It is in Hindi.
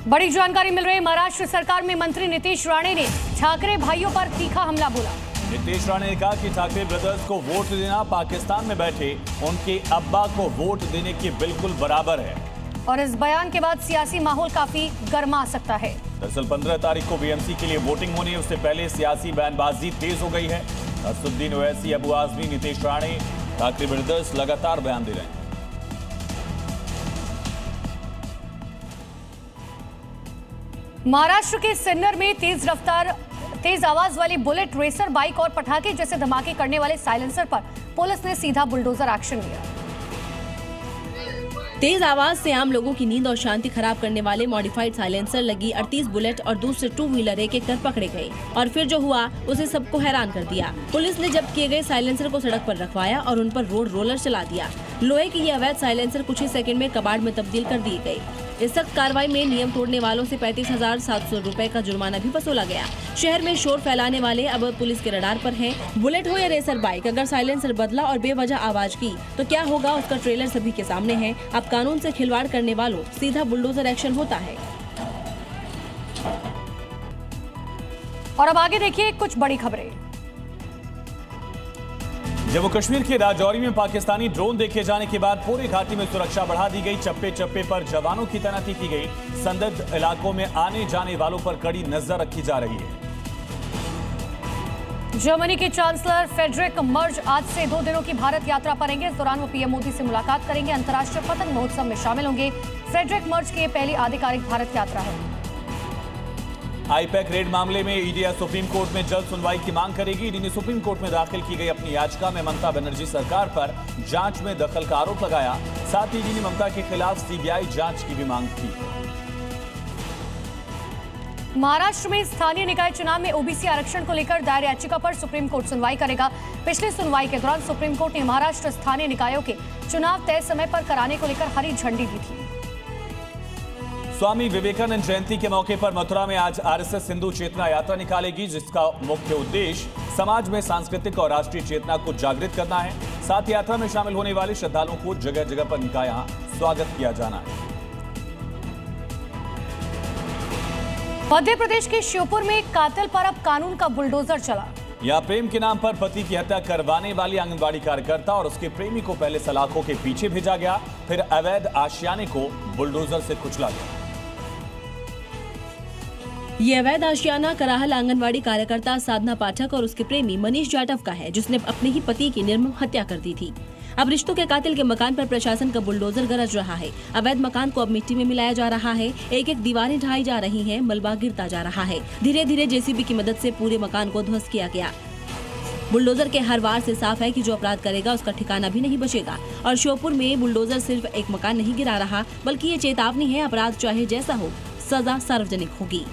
बड़ी जानकारी मिल रही है। महाराष्ट्र सरकार में मंत्री नीतीश राणे ने ठाकरे भाइयों पर तीखा हमला बोला। नीतीश राणे ने कहा कि ठाकरे ब्रदर्स को वोट देना पाकिस्तान में बैठे उनके अब्बा को वोट देने के बिल्कुल बराबर है। और इस बयान के बाद सियासी माहौल काफी गर्मा सकता है। दरअसल 15 तारीख को बीएमसी के लिए वोटिंग होनी है, उससे पहले सियासी बयानबाजी तेज हो गई है। असदुद्दीन ओवैसी, अबू आजमी, नीतीश राणे, ठाकरे ब्रदर्स लगातार बयान दे रहे हैं। महाराष्ट्र के सिन्नर में तेज आवाज वाली बुलेट रेसर बाइक और पटाखे जैसे धमाके करने वाले साइलेंसर पर पुलिस ने सीधा बुलडोजर एक्शन लिया। तेज आवाज से आम लोगों की नींद और शांति खराब करने वाले मॉडिफाइड साइलेंसर लगी 38 बुलेट और दूसरे 2 व्हीलर एक कर पकड़े गए और फिर जो हुआ उसे सबको हैरान कर दिया। पुलिस ने जब्त किए गए साइलेंसर को सड़क पर रखवाया और उन पर रोड रोलर चला दिया। लोहे की ये अवैध साइलेंसर कुछ ही सेकंड में कबाड़ में तब्दील कर दिए गए। इस सख्त कार्रवाई में नियम तोड़ने वालों से 35,700 रुपए का जुर्माना भी वसूला गया। शहर में शोर फैलाने वाले अब पुलिस के रडार पर हैं। बुलेट हो या रेसर बाइक, अगर साइलेंसर बदला और बेवजह आवाज की तो क्या होगा, उसका ट्रेलर सभी के सामने है। अब कानून से खिलवाड़ करने वालों सीधा बुलडोजर एक्शन होता है। और अब आगे देखिए कुछ बड़ी खबरें। जम्मू कश्मीर के राजौरी में पाकिस्तानी ड्रोन देखे जाने के बाद पूरी घाटी में सुरक्षा बढ़ा दी गई। चप्पे चप्पे पर जवानों की तैनाती की गई। संदिग्ध इलाकों में आने जाने वालों पर कड़ी नजर रखी जा रही है। जर्मनी के चांसलर फ्रेडरिक मर्ज आज से 2 दिनों की भारत यात्रा पर रहेंगे। इस दौरान वो पीएम मोदी से मुलाकात करेंगे। अंतर्राष्ट्रीय पतंग महोत्सव में शामिल होंगे। फ्रेडरिक मर्ज की पहली आधिकारिक भारत यात्रा है। आईपैक रेड मामले में ईडी सुप्रीम कोर्ट में जल्द सुनवाई की मांग करेगी। ईडी ने सुप्रीम कोर्ट में दाखिल की गई अपनी याचिका में ममता बनर्जी सरकार पर जांच में दखल का आरोप लगाया। साथ ही ईडी ने ममता के खिलाफ सीबीआई जांच की भी मांग की। महाराष्ट्र में स्थानीय निकाय चुनाव में ओबीसी आरक्षण को लेकर दायर याचिका पर सुप्रीम कोर्ट सुनवाई करेगा। पिछली सुनवाई के दौरान सुप्रीम कोर्ट ने महाराष्ट्र स्थानीय निकायों के चुनाव तय समय पर कराने को लेकर हरी झंडी दी थी। स्वामी विवेकानंद जयंती के मौके पर मथुरा में आज आरएसएस हिंदू चेतना यात्रा निकालेगी, जिसका मुख्य उद्देश्य समाज में सांस्कृतिक और राष्ट्रीय चेतना को जागृत करना है। साथ ही यात्रा में शामिल होने वाले श्रद्धालुओं को जगह जगह पर उनका यहां स्वागत किया जाना है। मध्य प्रदेश के श्योपुर में कातिल पर अब कानून का बुलडोजर चला। यहाँ प्रेम के नाम पर पति की हत्या करवाने वाली आंगनबाड़ी कार्यकर्ता और उसके प्रेमी को पहले सलाखों के पीछे भेजा गया, फिर अवैध आशियाने को बुलडोजर से कुचला गया। ये अवैध आशियाना कराहल आंगनवाड़ी कार्यकर्ता साधना पाठक और उसके प्रेमी मनीष जाटव का है, जिसने अपने ही पति की निर्मम हत्या कर दी थी। अब रिश्तों के कातिल के मकान पर प्रशासन का बुलडोजर गरज रहा है। अवैध मकान को अब मिट्टी में मिलाया जा रहा है। एक एक दीवारें ढाई जा रही हैं, मलबा गिरता जा रहा है। धीरे धीरे जेसीबी की मदद से पूरे मकान को ध्वस्त किया गया। बुलडोजर के हर वार से साफ है कि जो अपराध करेगा उसका ठिकाना भी नहीं बचेगा। और श्योपुर में बुलडोजर सिर्फ एक मकान नहीं गिरा रहा, बल्कि ये चेतावनी है, अपराध चाहे जैसा हो, सजा सार्वजनिक होगी।